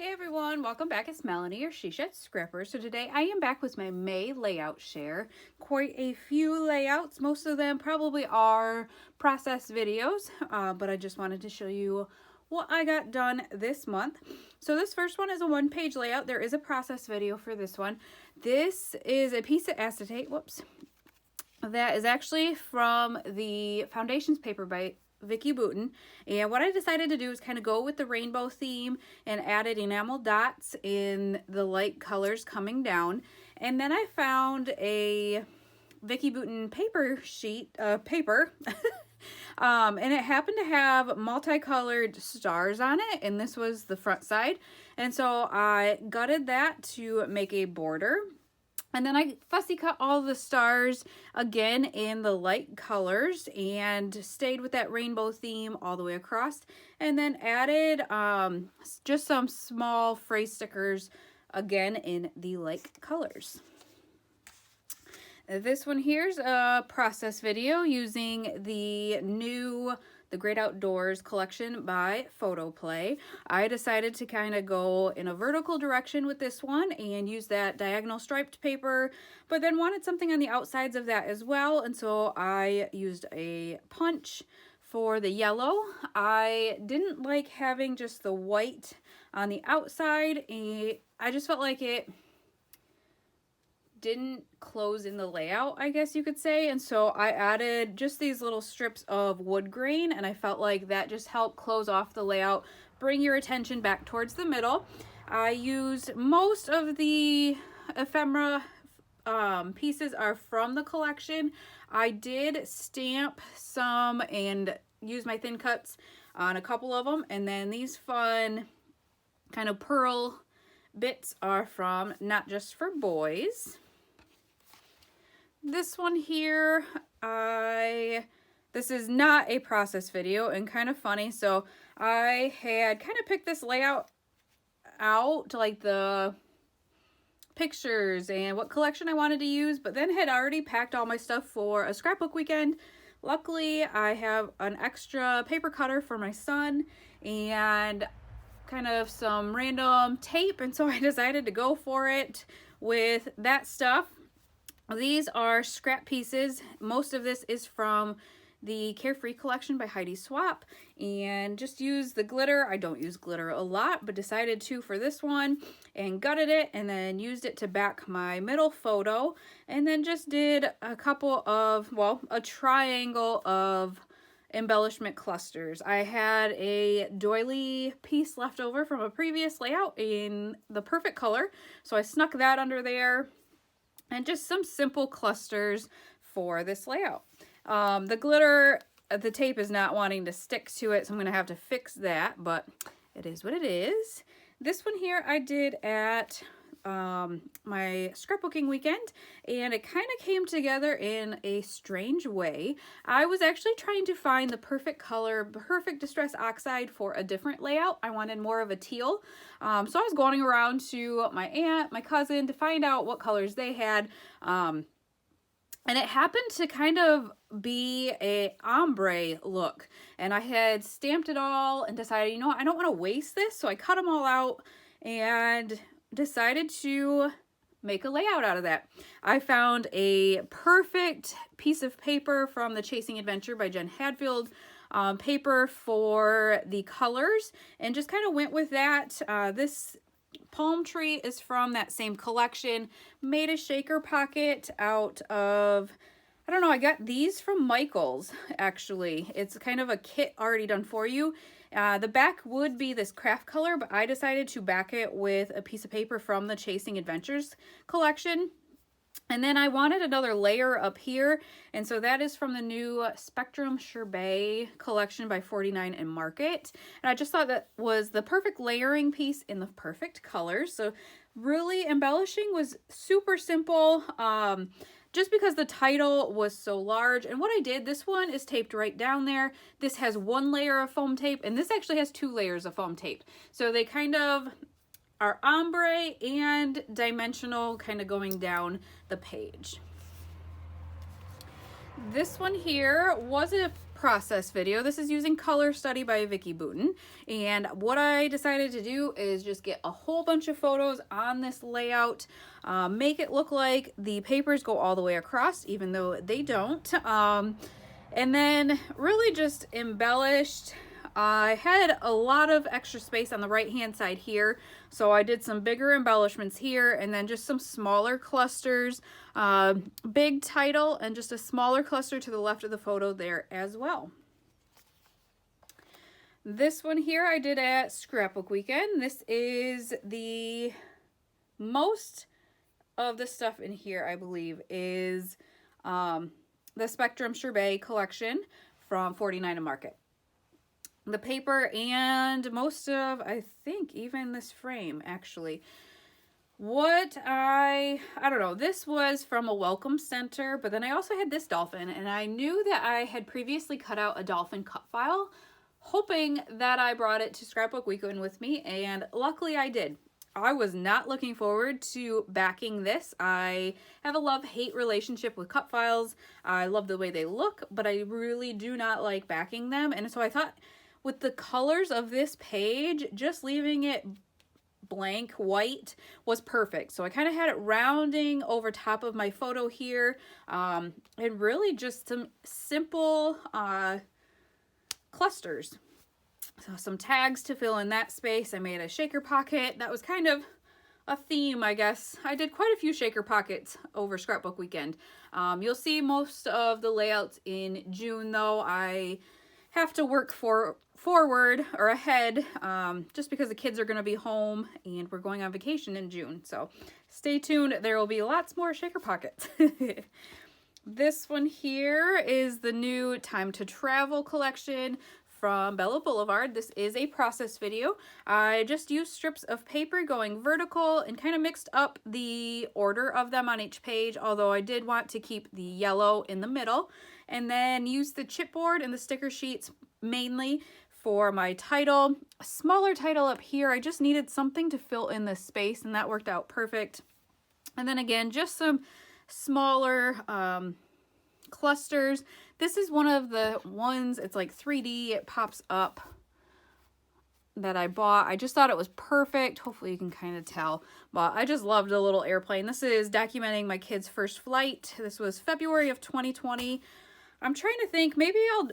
Hey everyone, welcome back. It's Melanie or Shisha Scrapper. So today I am back with my May layout share. Quite a few layouts. Most of them probably are process videos, but I just wanted to show you what I got done this month. So this first one is a one-page layout. There is a process video for this one. This is a piece of acetate, that is actually from the Foundations paper by Vicki Boutin, and what I decided to do is kind of go with the rainbow theme and added enamel dots in the light colors coming down. And then I found a Vicki Boutin paper sheet paper and it happened to have multicolored stars on it, and this was the front side, and so I gutted that to make a border. And then I fussy cut all the stars again in the light colors and stayed with that rainbow theme all the way across. And then added just some small phrase stickers again in the light colors. This one here's a process video using the new The Great Outdoors collection by Photoplay. I decided to kind of go in a vertical direction with this one and use that diagonal striped paper, but then wanted something on the outsides of that as well, and so I used a punch for the yellow. I didn't like having just the white on the outside, and I just felt like it didn't close in the layout, I guess you could say, and so I added just these little strips of wood grain, and I felt like that just helped close off the layout, bring your attention back towards the middle. I used most of the ephemera pieces are from the collection. I did stamp some and use my thin cuts on a couple of them, and then these fun kind of pearl bits are from Not Just for Boys. This one here, this is not a process video, and kind of funny. So I had kind of picked this layout out, like the pictures and what collection I wanted to use, but then had already packed all my stuff for a scrapbook weekend. Luckily, I have an extra paper cutter for my son and kind of some random tape, and so I decided to go for it with that stuff. These are scrap pieces. Most of this is from the Carefree collection by Heidi Swapp, and just use the glitter. I don't use glitter a lot, but decided to for this one, and gutted it and then used it to back my middle photo, and then just did a couple of, well, a triangle of embellishment clusters. I had a doily piece left over from a previous layout in the perfect color, so I snuck that under there, and just some simple clusters for this layout. The glitter, the tape is not wanting to stick to it, so I'm going to have to fix that, but it is what it is. This one here I did at my scrapbooking weekend, and it kind of came together in a strange way. I was actually trying to find the perfect color, perfect distress oxide for a different layout. I wanted more of a teal, so I was going around to my aunt, my cousin, to find out what colors they had, and it happened to kind of be a ombre look, and I had stamped it all and decided, you know what, I don't want to waste this, so I cut them all out and decided to make a layout out of that. I found a perfect piece of paper from the Chasing Adventure by Jen Hadfield paper for the colors, and just kind of went with that. This palm tree is from that same collection. Made a shaker pocket out of, I don't know, I got these from Michael's actually. It's kind of a kit already done for you. The back would be this craft color, but I decided to back it with a piece of paper from the Chasing Adventures collection. And then I wanted another layer up here, and so that is from the new Spectrum Sherbet collection by 49 and Market. And I just thought that was the perfect layering piece in the perfect colors. So really embellishing was super simple. Just because the title was so large. And what I did, this one is taped right down there. This has one layer of foam tape, and this actually has 2 layers of foam tape. So they kind of are ombre and dimensional, kind of going down the page. This one here wasn't process video. This is using Color Study by Vicky Boutin. And what I decided to do is just get a whole bunch of photos on this layout, make it look like the papers go all the way across, even though they don't. And then really just embellished. I had a lot of extra space on the right hand side here, so I did some bigger embellishments here and then just some smaller clusters, big title and just a smaller cluster to the left of the photo there as well. This one here I did at Scrapbook Weekend. This is the most of the stuff in here, I believe, is the Spectrum Sherbet collection from 49 to Market. The paper and most of, I think, even this frame, actually. What I don't know, this was from a welcome center, but then I also had this dolphin, and I knew that I had previously cut out a dolphin cut file, hoping that I brought it to Scrapbook Weekend with me, and luckily I did. I was not looking forward to backing this. I have a love-hate relationship with cut files. I love the way they look, but I really do not like backing them, and so I thought, with the colors of this page, just leaving it blank white was perfect. So I kind of had it rounding over top of my photo here, and really just some simple clusters. So some tags to fill in that space. I made a shaker pocket. That was kind of a theme, I guess. I did quite a few shaker pockets over Scrapbook Weekend. You'll see most of the layouts in June, though. I have to work forward or ahead, just because the kids are going to be home and we're going on vacation in June. So stay tuned. There will be lots more shaker pockets. This one here is the new Time to Travel collection from Bella Boulevard. This is a process video. I just used strips of paper going vertical and kind of mixed up the order of them on each page, although I did want to keep the yellow in the middle, and then use the chipboard and the sticker sheets mainly for my title. A smaller title up here. I just needed something to fill in this space, and that worked out perfect. And then again, just some smaller clusters. This is one of the ones, it's like 3D, it pops up, that I bought. I just thought it was perfect. Hopefully you can kind of tell, but I just loved a little airplane. This is documenting my kid's first flight. This was February of 2020. I'm trying to think, maybe I'll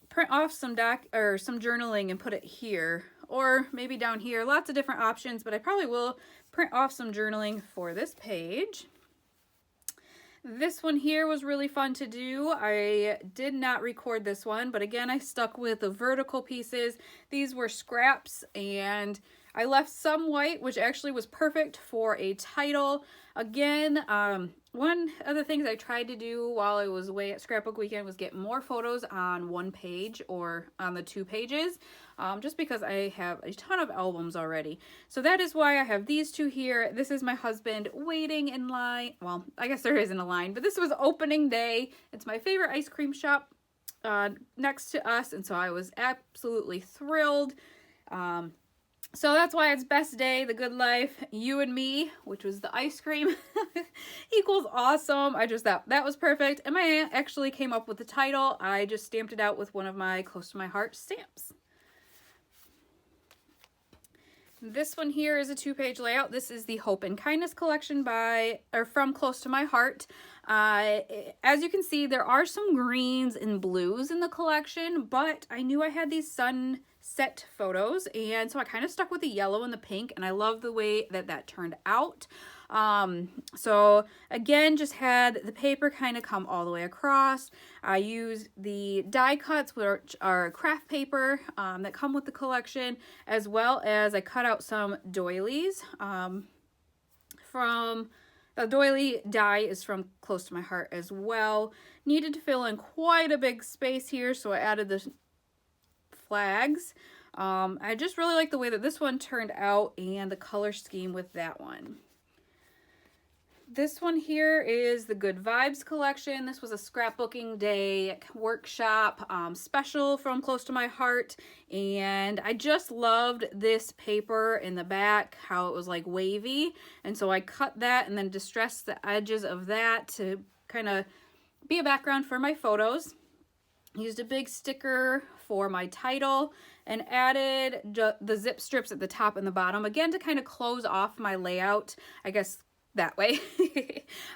print off some journaling and put it here, or maybe down here. Lots of different options, but I probably will print off some journaling for this page. This one here was really fun to do. I did not record this one, but again, I stuck with the vertical pieces. These were scraps, and I left some white, which actually was perfect for a title. Again, one of the things I tried to do while I was away at Scrapbook Weekend was get more photos on one page or on the 2 pages, just because I have a ton of albums already. So that is why I have these 2 here. This is my husband waiting in line. Well, I guess there isn't a line, but this was opening day. It's my favorite ice cream shop next to us, and so I was absolutely thrilled. So that's why it's best day, the good life, you and me, which was the ice cream, equals awesome. I just thought that was perfect. And my aunt actually came up with the title. I just stamped it out with one of my close to my heart stamps. This one here is a 2-page layout. This is the Hope and Kindness collection from Close to My Heart. As you can see, there are some greens and blues in the collection, but I knew I had these sunset photos, and so I kind of stuck with the yellow and the pink, and I love the way that turned out. So again, just had the paper kind of come all the way across. I used the die cuts, which are craft paper that come with the collection, as well as I cut out some doilies from the doily die is from Close to My Heart as well. Needed to fill in quite a big space here, so I added the flags. I just really like the way that this one turned out and the color scheme with that one. This one here is the Good Vibes collection. This was a scrapbooking day workshop special from Close to My Heart, and I just loved this paper in the back, how it was like wavy, and so I cut that and then distressed the edges of that to kind of be a background for my photos. Used a big sticker for my title and added the zip strips at the top and the bottom, again, to kind of close off my layout, I guess that way.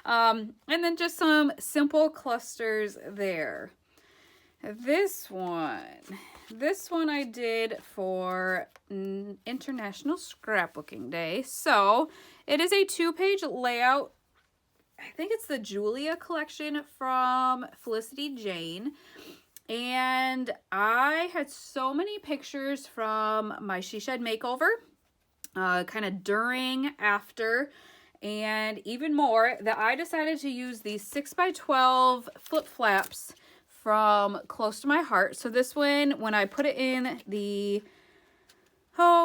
And then just some simple clusters there. This one I did for International Scrapbooking Day. So it is a 2-page layout. I think it's the Julia collection from Felicity Jane. And I had so many pictures from my She Shed makeover, kind of during, after, and even more, that I decided to use these 6x12 flip flaps from Close to My Heart. So this one, when I put it in the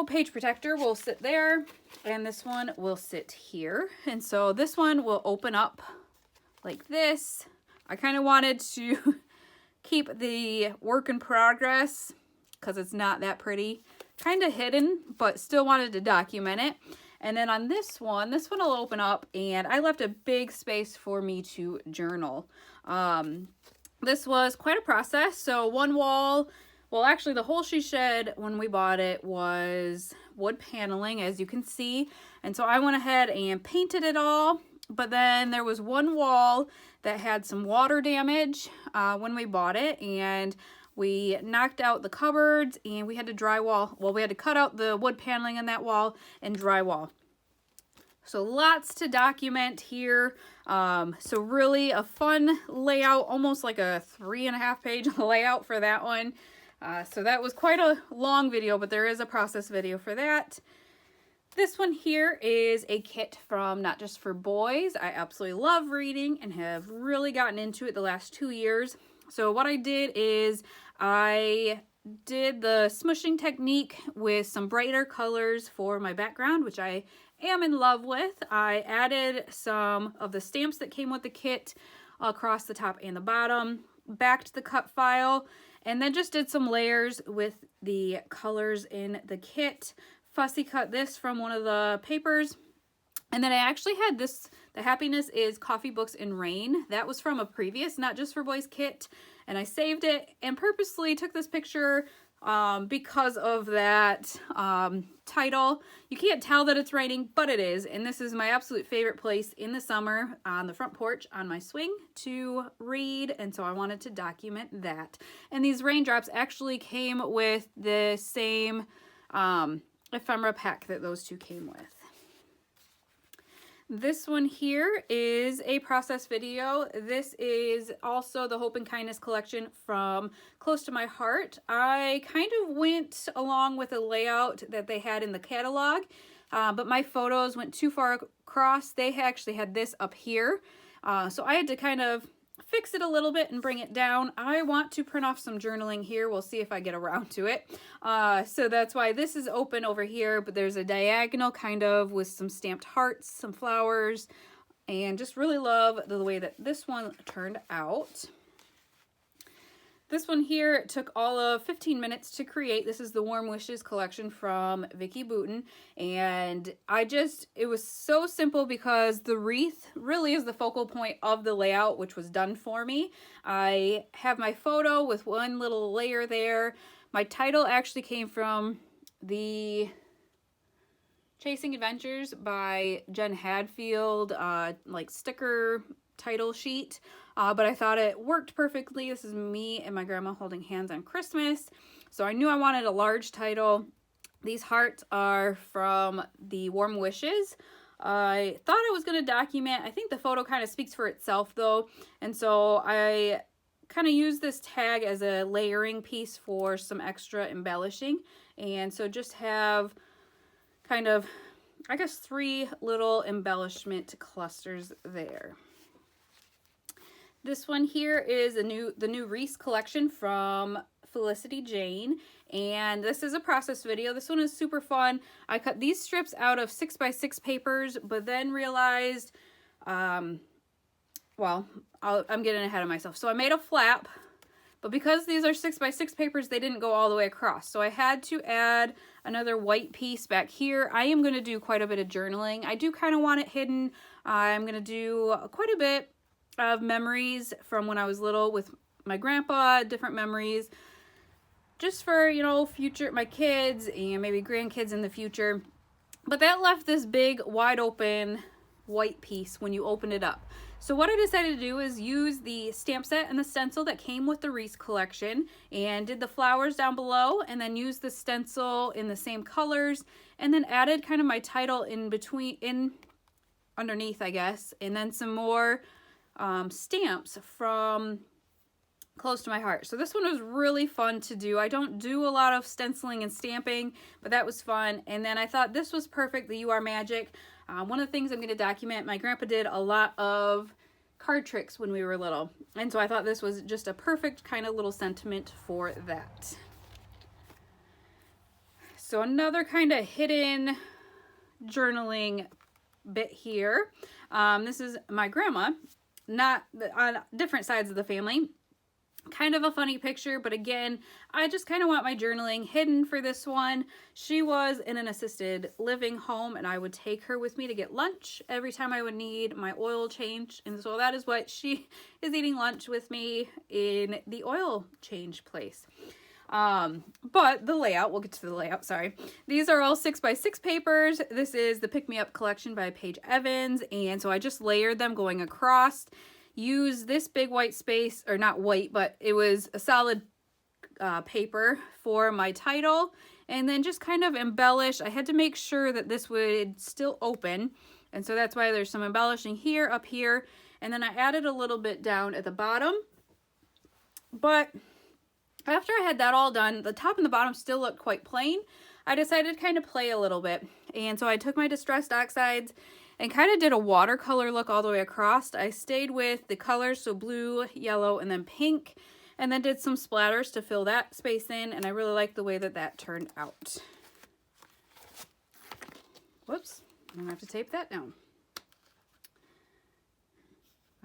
page protector, will sit there, and this one will sit here. And so this one will open up like this. I kind of wanted to keep the work in progress, because it's not that pretty, kind of hidden, but still wanted to document it. And then on this one will open up, and I left a big space for me to journal. This was quite a process. So one wall, well, actually the whole She Shed when we bought it was wood paneling, as you can see. And so I went ahead and painted it all. But then there was one wall that had some water damage when we bought it, and we knocked out the cupboards, and we had to drywall. Well, we had to cut out the wood paneling in that wall and drywall. So lots to document here. So really a fun layout, almost like a 3.5-page layout for that one. So that was quite a long video, but there is a process video for that. This one here is a kit from Not Just for Boys. I absolutely love reading and have really gotten into it the last 2 years. So what I did is I did the smushing technique with some brighter colors for my background, which I am in love with. I added some of the stamps that came with the kit across the top and the bottom, backed the cut file, and then just did some layers with the colors in the kit. Fussy cut this from one of the papers. And then I actually had this, the Happiness is Coffee, Books, and Rain. That was from a previous Not Just for Boys kit. And I saved it and purposely took this picture because of that title. You can't tell that it's raining, but it is. And this is my absolute favorite place in the summer, on the front porch on my swing, to read. And so I wanted to document that. And these raindrops actually came with the same ephemera pack that those two came with. This one here is a process video. This is also the Hope and Kindness collection from Close to My Heart. I kind of went along with a layout that they had in the catalog, but my photos went too far across. They actually had this up here, so I had to kind of fix it a little bit and bring it down. I want to print off some journaling here. We'll see if I get around to it. So that's why this is open over here, but there's a diagonal kind of with some stamped hearts, some flowers, and just really love the way that this one turned out. This one here took all of 15 minutes to create. This is the Warm Wishes collection from Vicki Boutin. And it was so simple because the wreath really is the focal point of the layout, which was done for me. I have my photo with one little layer there. My title actually came from the Chasing Adventures by Jen Hadfield, like sticker title sheet. But I thought it worked perfectly. This is me and my grandma holding hands on Christmas. So I knew I wanted a large title. These hearts are from the Warm Wishes. I thought I was going to document. I think the photo kind of speaks for itself though. And so I kind of use this tag as a layering piece for some extra embellishing. And so just have kind of, I guess, 3 little embellishment clusters there. This one here is the new Reese collection from Felicity Jane, and this is a process video. This one is super fun. I cut these strips out of 6x6 papers, but then realized, well, I'm getting ahead of myself. So I made a flap, but because these are 6x6 papers, they didn't go all the way across. So I had to add another white piece back here. I am going to do quite a bit of journaling. I do kind of want it hidden. I'm going to do quite a bit of memories from when I was little with my grandpa, different memories, just for, you know, future, my kids and maybe grandkids in the future. But that left this big wide open white piece when you open it up. So what I decided to do is use the stamp set and the stencil that came with the Reese collection and did the flowers down below, and then used the stencil in the same colors, and then added kind of my title in between, underneath, I guess, and then some more stamps from Close to My Heart. So this one was really fun to do. I don't do a lot of stenciling and stamping, but that was fun. And then I thought this was perfect, the You Are Magic. One of the things I'm going to document, my grandpa did a lot of card tricks when we were little. And so I thought this was just a perfect kind of little sentiment for that. So another kind of hidden journaling bit here. This is my grandma, not on different sides of the family. Kind of a funny picture, but again, I just kind of want my journaling hidden for this one. She was in an assisted living home, and I would take her with me to get lunch every time I would need my oil change. And so that is what she is eating lunch with me in the oil change place. But the layout, we'll get to the layout, sorry. These are all 6x6 papers. This is the Pick Me Up collection by Paige Evans. And so I just layered them going across. Use this big white space, or not white, but it was a solid paper for my title, and then just kind of embellish. I had to make sure that this would still open, and so that's why there's some embellishing here, up here, and then I added a little bit down at the bottom. But after I had that all done, the top and the bottom still looked quite plain. I decided to kind of play a little bit, and so I took my Distressed Oxides and kind of did a watercolor look all the way across. I stayed with the colors, so blue, yellow, and then pink, and then did some splatters to fill that space in, and I really like the way that that turned out. Whoops, I'm gonna have to tape that down.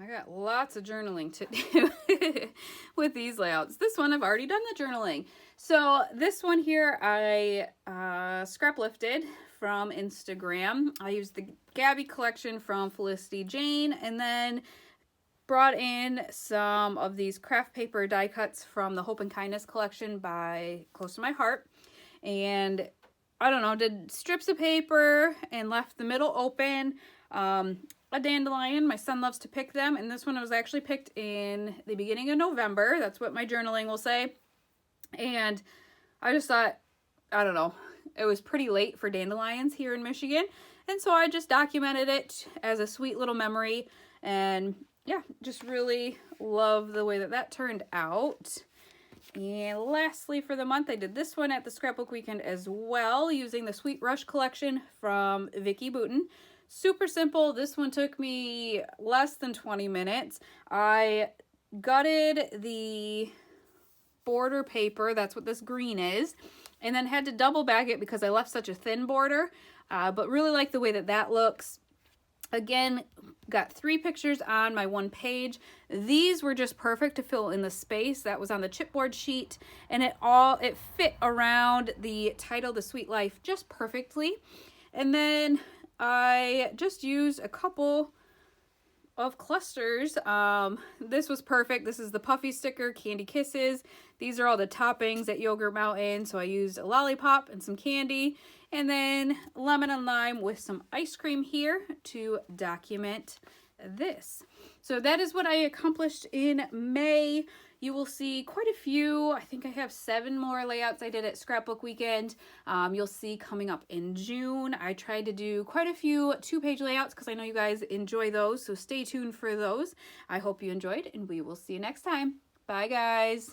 I got lots of journaling to do with these layouts. This one, I've already done the journaling. So this one here, I scrap lifted from Instagram. I used the Gabby collection from Felicity Jane, and then brought in some of these craft paper die cuts from the Hope and Kindness collection by Close to My Heart. And I don't know, did strips of paper and left the middle open. A dandelion, my son loves to pick them, and this one was actually picked in the beginning of November. That's what my journaling will say. And I just thought, I don't know, it was pretty late for dandelions here in Michigan, and so I just documented it as a sweet little memory. And yeah, just really love the way that that turned out. And lastly, for the month, I did this one at the Scrapbook weekend as well, using the Sweet Rush collection from Vicki Boutin. Super simple. This one took me less than 20 minutes. I gutted the border paper, that's what this green is, and then had to double back it because I left such a thin border, but really like the way that that looks. Again, got 3 pictures on my one page. These were just perfect to fill in the space that was on the chipboard sheet, and it fit around the title, The Sweet Life, just perfectly. And then I just used a couple of clusters. This was perfect. This is the Puffy sticker, Candy Kisses. These are all the toppings at Yogurt Mountain. So I used a lollipop and some candy, and then lemon and lime with some ice cream here to document this. So that is what I accomplished in May. You will see quite a few. I think I have 7 more layouts I did at Scrapbook weekend. You'll see coming up in June. I tried to do quite a few 2-page layouts because I know you guys enjoy those. So stay tuned for those. I hope you enjoyed, and we will see you next time. Bye, guys.